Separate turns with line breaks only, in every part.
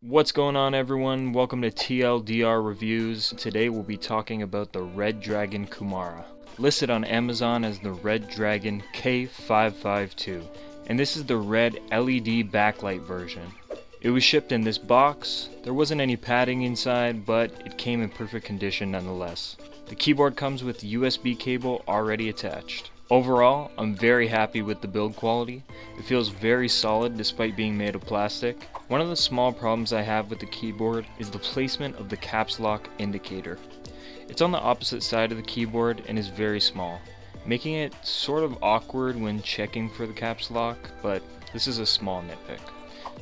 What's going on, everyone? Welcome to TLDR Reviews. Today we'll be talking about the REDRAGON Kumara, listed on Amazon as the REDRAGON K552, and this is the red LED backlight version. It was shipped in this box. There wasn't any padding inside, but it came in perfect condition nonetheless. The keyboard comes with USB cable already attached. Overall, I'm very happy with the build quality. It feels very solid despite being made of plastic. One of the small problems I have with the keyboard is the placement of the caps lock indicator. It's on the opposite side of the keyboard and is very small, making it sort of awkward when checking for the caps lock, but this is a small nitpick.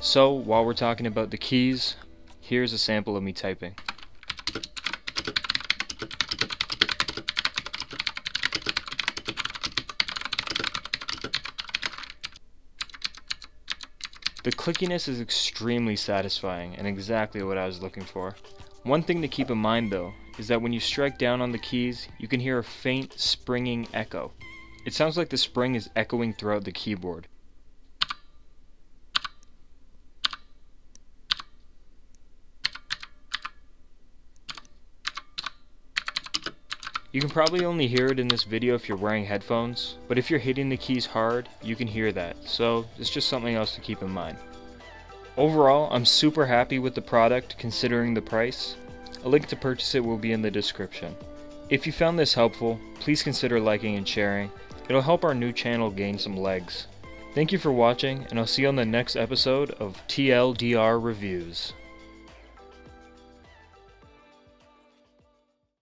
So while we're talking about the keys, here's a sample of me typing. The clickiness is extremely satisfying and exactly what I was looking for. One thing to keep in mind though is that when you strike down on the keys, you can hear a faint springing echo. It sounds like the spring is echoing throughout the keyboard. You can probably only hear it in this video if you're wearing headphones, but if you're hitting the keys hard, you can hear that, so it's just something else to keep in mind. Overall, I'm super happy with the product considering the price. A link to purchase it will be in the description. If you found this helpful, please consider liking and sharing. It'll help our new channel gain some legs. Thank you for watching, and I'll see you on the next episode of TLDR Reviews.